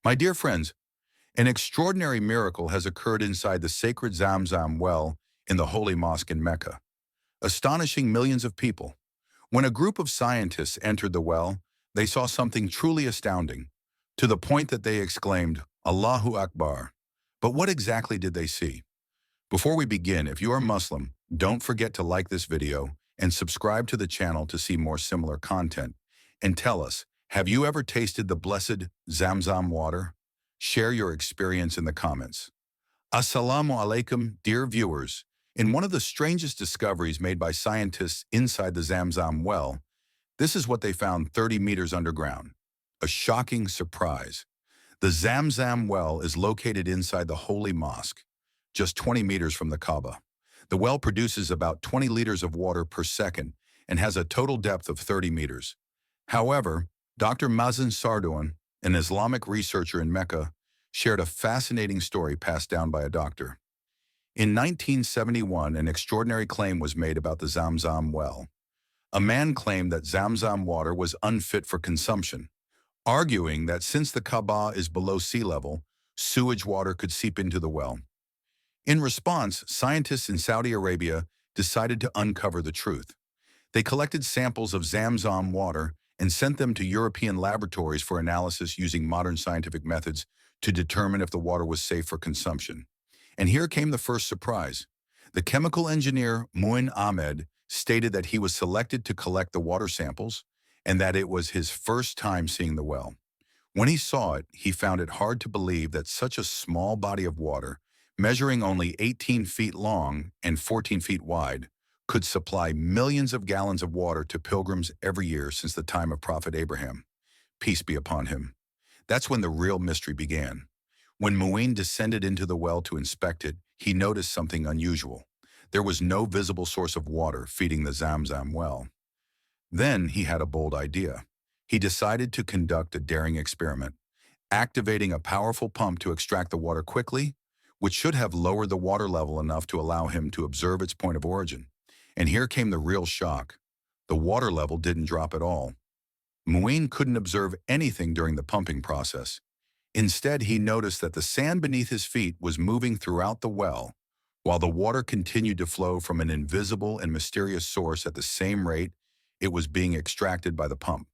My dear friends, an extraordinary miracle has occurred inside the sacred Zamzam well in the Holy Mosque in Mecca, astonishing millions of people. When a group of scientists entered the well, they saw something truly astounding, to the point that they exclaimed, Allahu Akbar. But what exactly did they see? Before we begin, if you are Muslim, don't forget to like this video and subscribe to the channel to see more similar content. And tell us, have you ever tasted the blessed Zamzam water? Share your experience in the comments. Assalamu alaikum, dear viewers. In one of the strangest discoveries made by scientists inside the Zamzam well, this is what they found 30 meters underground. A shocking surprise. The Zamzam well is located inside the Holy Mosque, just 20 meters from the Kaaba. The well produces about 20 liters of water per second and has a total depth of 30 meters. However, Dr. Mazen Sardoun, an Islamic researcher in Mecca, shared a fascinating story passed down by a doctor. In 1971, an extraordinary claim was made about the Zamzam well. A man claimed that Zamzam water was unfit for consumption, arguing that since the Kaaba is below sea level, sewage water could seep into the well. In response, scientists in Saudi Arabia decided to uncover the truth. They collected samples of Zamzam water and sent them to European laboratories for analysis using modern scientific methods to determine if the water was safe for consumption. And here came the first surprise. The chemical engineer Muin Ahmed stated that he was selected to collect the water samples and that it was his first time seeing the well. When he saw it, he found it hard to believe that such a small body of water, measuring only 18 feet long and 14 feet wide, could supply millions of gallons of water to pilgrims every year since the time of Prophet Abraham. Peace be upon him. That's when the real mystery began. When Muin descended into the well to inspect it, he noticed something unusual. There was no visible source of water feeding the Zamzam well. Then he had a bold idea. He decided to conduct a daring experiment, activating a powerful pump to extract the water quickly, which should have lowered the water level enough to allow him to observe its point of origin. And here came the real shock. The water level didn't drop at all. Muin couldn't observe anything during the pumping process. Instead, he noticed that the sand beneath his feet was moving throughout the well, while the water continued to flow from an invisible and mysterious source at the same rate it was being extracted by the pump.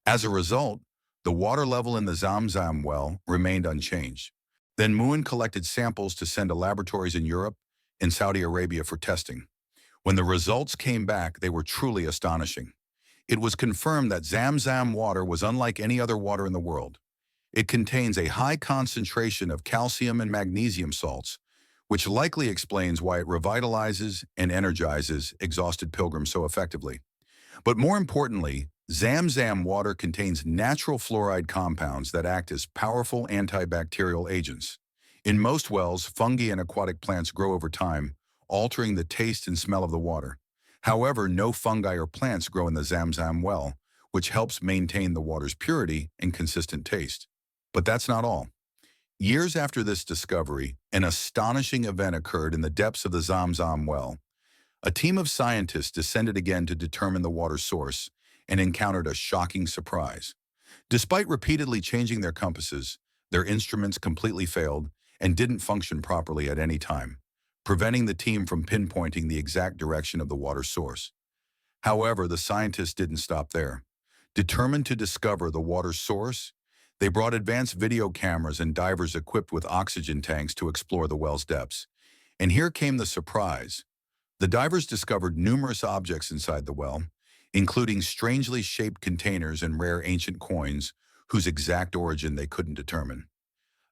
As a result, the water level in the Zamzam well remained unchanged. Then Muin collected samples to send to laboratories in Europe and Saudi Arabia for testing. When the results came back, they were truly astonishing. It was confirmed that Zamzam water was unlike any other water in the world. It contains a high concentration of calcium and magnesium salts, which likely explains why it revitalizes and energizes exhausted pilgrims so effectively. But more importantly, Zamzam water contains natural fluoride compounds that act as powerful antibacterial agents. In most wells, fungi and aquatic plants grow over time, altering the taste and smell of the water. However, no fungi or plants grow in the Zamzam well, which helps maintain the water's purity and consistent taste. But that's not all. Years after this discovery, an astonishing event occurred in the depths of the Zamzam well. A team of scientists descended again to determine the water source and encountered a shocking surprise. Despite repeatedly changing their compasses, their instruments completely failed and didn't function properly at any time, preventing the team from pinpointing the exact direction of the water source. However, the scientists didn't stop there. Determined to discover the water source, they brought advanced video cameras and divers equipped with oxygen tanks to explore the well's depths. And here came the surprise. The divers discovered numerous objects inside the well, including strangely shaped containers and rare ancient coins whose exact origin they couldn't determine.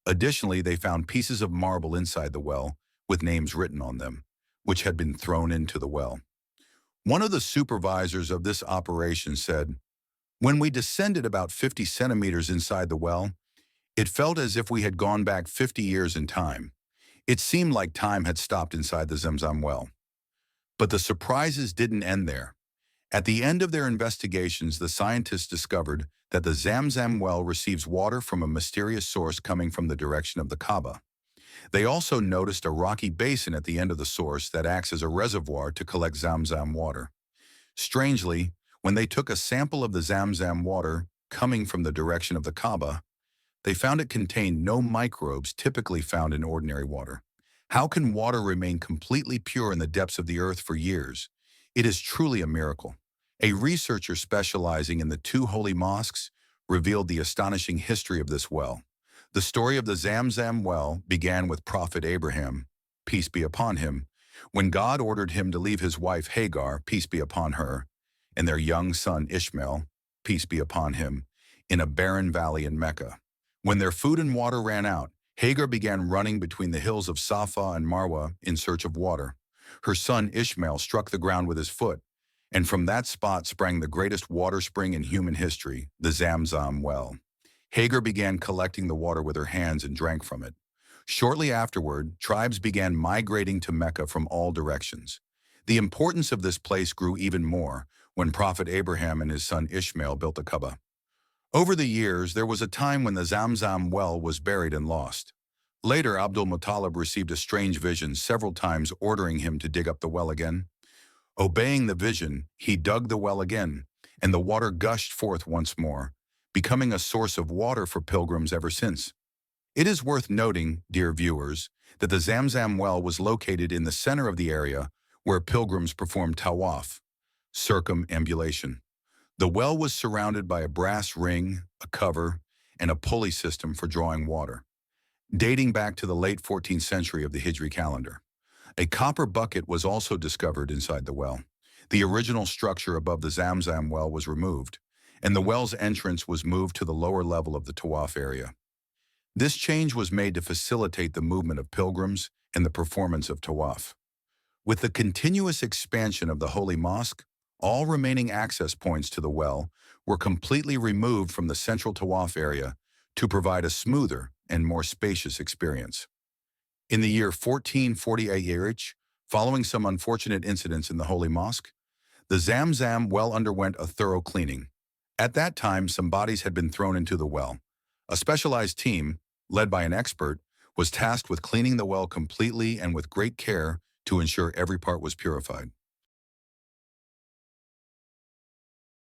Additionally, they found pieces of marble inside the well with names written on them, which had been thrown into the well. One of the supervisors of this operation said, "When we descended about 50 centimeters inside the well, it felt as if we had gone back 50 years in time. It seemed like time had stopped inside the Zamzam well." But the surprises didn't end there. At the end of their investigations, the scientists discovered that the Zamzam well receives water from a mysterious source coming from the direction of the Kaaba. They also noticed a rocky basin at the end of the source that acts as a reservoir to collect Zamzam water. Strangely, when they took a sample of the Zamzam water coming from the direction of the Kaaba, They found it contained no microbes typically found in ordinary water. How can water remain completely pure in the depths of the earth for years? It is truly a miracle. A researcher specializing in the two holy mosques revealed the astonishing history of this well. The story of the Zamzam well began with Prophet Abraham, peace be upon him, when God ordered him to leave his wife Hagar, peace be upon her, and their young son Ishmael, peace be upon him, in a barren valley in Mecca. When their food and water ran out, Hagar began running between the hills of Safa and Marwa in search of water. Her son Ishmael struck the ground with his foot, and from that spot sprang the greatest water spring in human history, the Zamzam well. Hagar began collecting the water with her hands and drank from it. Shortly afterward, tribes began migrating to Mecca from all directions. The importance of this place grew even more when Prophet Abraham and his son Ishmael built the Kaaba. Over the years, there was a time when the Zamzam well was buried and lost. Later, Abdul Muttalib received a strange vision several times ordering him to dig up the well again. Obeying the vision, he dug the well again, and the water gushed forth once more, becoming a source of water for pilgrims ever since. It is worth noting, dear viewers, that the Zamzam well was located in the center of the area where pilgrims performed tawaf, circumambulation. The well was surrounded by a brass ring, a cover, and a pulley system for drawing water, dating back to the late 14th century of the Hijri calendar. A copper bucket was also discovered inside the well. The original structure above the Zamzam well was removed, and the well's entrance was moved to the lower level of the tawaf area. This change was made to facilitate the movement of pilgrims and the performance of tawaf. With the continuous expansion of the Holy Mosque, all remaining access points to the well were completely removed from the central tawaf area to provide a smoother and more spacious experience. In the year 1448, following some unfortunate incidents in the Holy Mosque, the Zamzam well underwent a thorough cleaning. At that time, some bodies had been thrown into the well. A specialized team, led by an expert, was tasked with cleaning the well completely and with great care to ensure every part was purified.